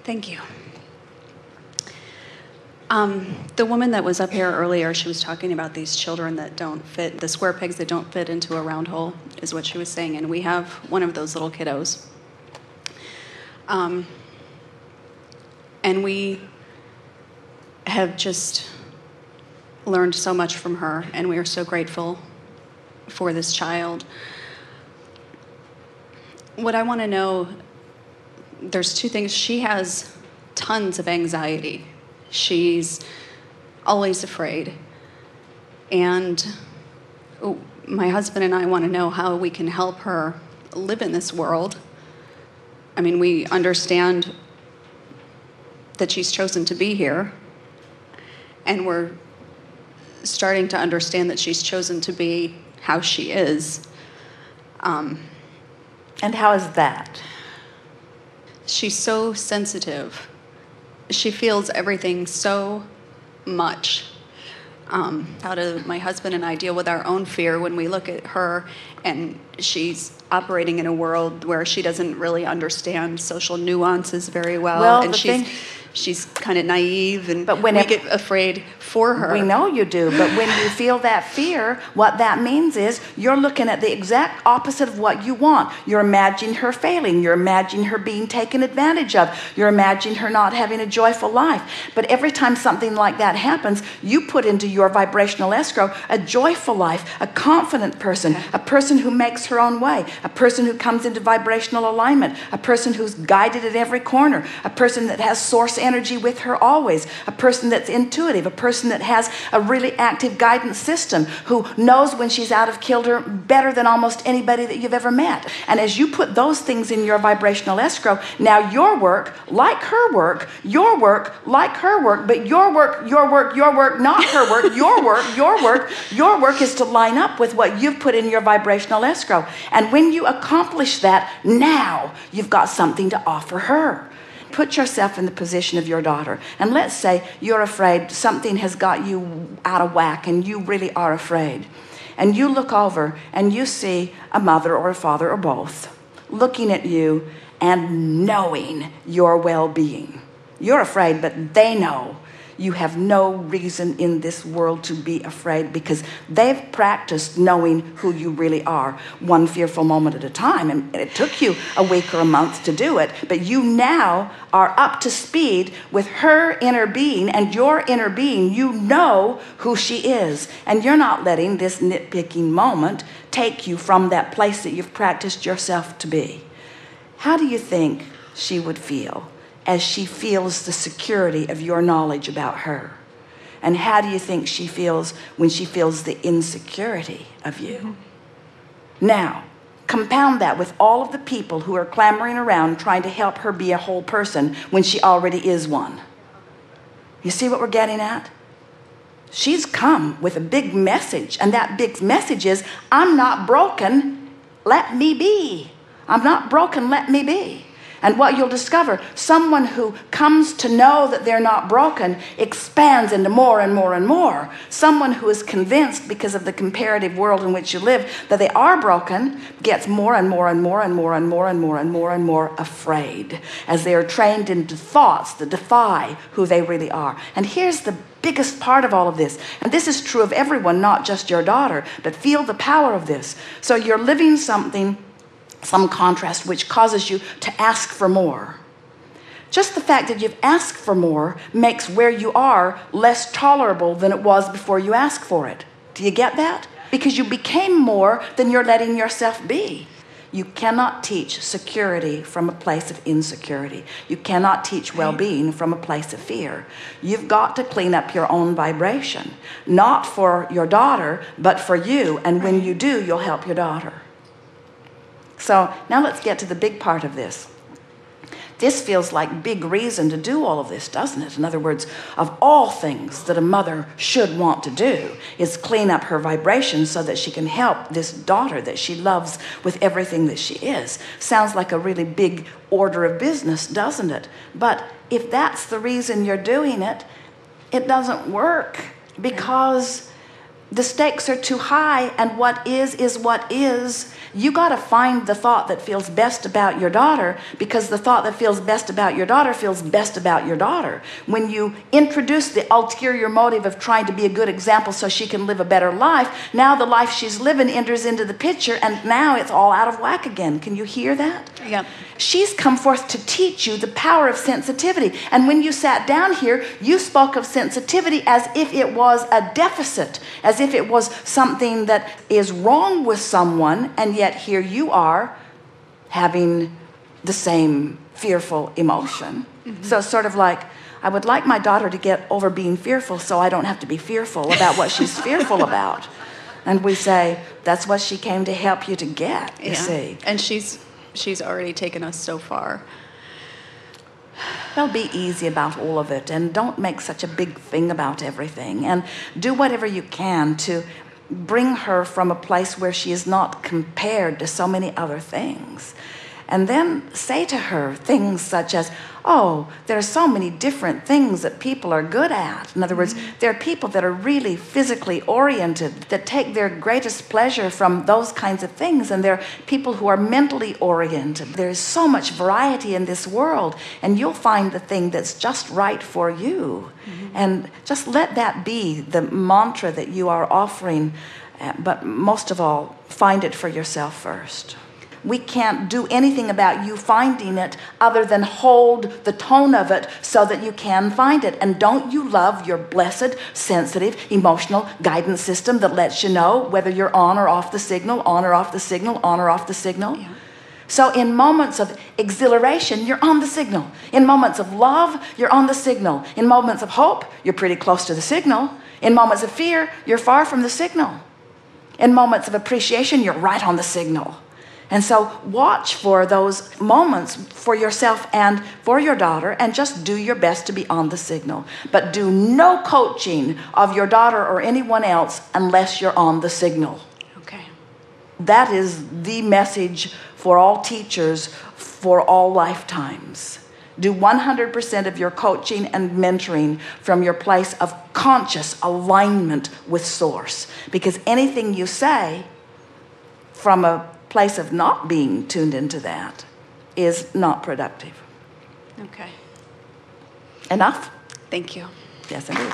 Thank you. The woman that was up here earlier, she was talking about these children that don't fit, the square pegs that don't fit into a round hole, is what she was saying. And we have one of those little kiddos. And we have just learned so much from her, and we are so grateful for this child. What I want to know, there's two things. She has tons of anxiety. She's always afraid. And my husband and I want to know how we can help her live in this world. I mean, we understand that she's chosen to be here, and we're starting to understand that she's chosen to be how she is. And how is that? She's so sensitive. She feels everything so much. How do my husband and I deal with our own fear when we look at her and she's operating in a world where she doesn't really understand social nuances very well, and she's kind of naive, and we get afraid for her. We know you do, but when you feel that fear, what that means is you're looking at the exact opposite of what you want. You're imagining her failing. You're imagining her being taken advantage of. You're imagining her not having a joyful life. But every time something like that happens, you put into your vibrational escrow a joyful life, a confident person, a person who makes her own way, a person who comes into vibrational alignment, a person who's guided at every corner, a person that has source energy with her always, a person that's intuitive, a person that has a really active guidance system, who knows when she's out of kilter better than almost anybody that you've ever met. And as you put those things in your vibrational escrow, now your work, like her work, your work, like her work, but your work, not her work, your work is to line up with what you've put in your vibrational escrow. And when you accomplish that, now you've got something to offer her. Put yourself in the position of your daughter. And let's say you're afraid something has got you out of whack and you really are afraid. And you look over and you see a mother or a father or both looking at you and knowing your well-being. You're afraid, but they know you have no reason in this world to be afraid, because they've practiced knowing who you really are, one fearful moment at a time. And it took you a week or a month to do it, but you now are up to speed with her inner being and your inner being. You know who she is, and you're not letting this nitpicking moment take you from that place that you've practiced yourself to be. How do you think she would feel as she feels the security of your knowledge about her? And how do you think she feels when she feels the insecurity of you? Now, compound that with all of the people who are clamoring around trying to help her be a whole person when she already is one. You see what we're getting at? She's come with a big message, and that big message is, I'm not broken, let me be. I'm not broken, let me be. And what you'll discover, someone who comes to know that they're not broken expands into more and more and more. Someone who is convinced, because of the comparative world in which you live, that they are broken gets more and more and more and more and more and more and more and more afraid, as they are trained into thoughts that defy who they really are. And here's the biggest part of all of this, and this is true of everyone, not just your daughter, but feel the power of this. So you're living something, some contrast, which causes you to ask for more. Just the fact that you've asked for more makes where you are less tolerable than it was before you asked for it. Do you get that? Because you became more than you're letting yourself be. You cannot teach security from a place of insecurity. You cannot teach well-being from a place of fear. You've got to clean up your own vibration, not for your daughter, but for you. And when you do, you'll help your daughter. So now let's get to the big part of this. This feels like big reason to do all of this, doesn't it? In other words, of all things that a mother should want to do is clean up her vibration so that she can help this daughter that she loves with everything that she is. Sounds like a really big order of business, doesn't it? But if that's the reason you're doing it, it doesn't work, because the stakes are too high and what is what is, you got to find the thought that feels best about your daughter, because the thought that feels best about your daughter feels best about your daughter. When you introduce the ulterior motive of trying to be a good example so she can live a better life, now the life she's living enters into the picture, and now it's all out of whack again. Can you hear that? Yeah. She's come forth to teach you the power of sensitivity. And when you sat down here, you spoke of sensitivity as if it was a deficit, as if it was something that is wrong with someone, and yet here you are having the same fearful emotion. Mm-hmm. So it's sort of like, I would like my daughter to get over being fearful so I don't have to be fearful about what she's fearful about. And we say, that's what she came to help you to get, you see. And she's already taken us so far. Well, be easy about all of it, and don't make such a big thing about everything, and do whatever you can to bring her from a place where she is not compared to so many other things. And then say to her things such as, oh, there are so many different things that people are good at. In other words, there are people that are really physically oriented, that take their greatest pleasure from those kinds of things. And there are people who are mentally oriented. There is so much variety in this world, and you'll find the thing that's just right for you. Mm-hmm. And just let that be the mantra that you are offering. But most of all, find it for yourself first. We can't do anything about you finding it other than hold the tone of it so that you can find it. And don't you love your blessed, sensitive, emotional guidance system that lets you know whether you're on or off the signal, on or off the signal, on or off the signal? Yeah. So in moments of exhilaration, you're on the signal. In moments of love, you're on the signal. In moments of hope, you're pretty close to the signal. In moments of fear, you're far from the signal. In moments of appreciation, you're right on the signal. And so watch for those moments for yourself and for your daughter, and just do your best to be on the signal. But do no coaching of your daughter or anyone else unless you're on the signal. Okay. That is the message for all teachers for all lifetimes. Do 100% of your coaching and mentoring from your place of conscious alignment with Source. Because anything you say from a place of not being tuned into that is not productive. Okay. Enough? Thank you. Yes, indeed.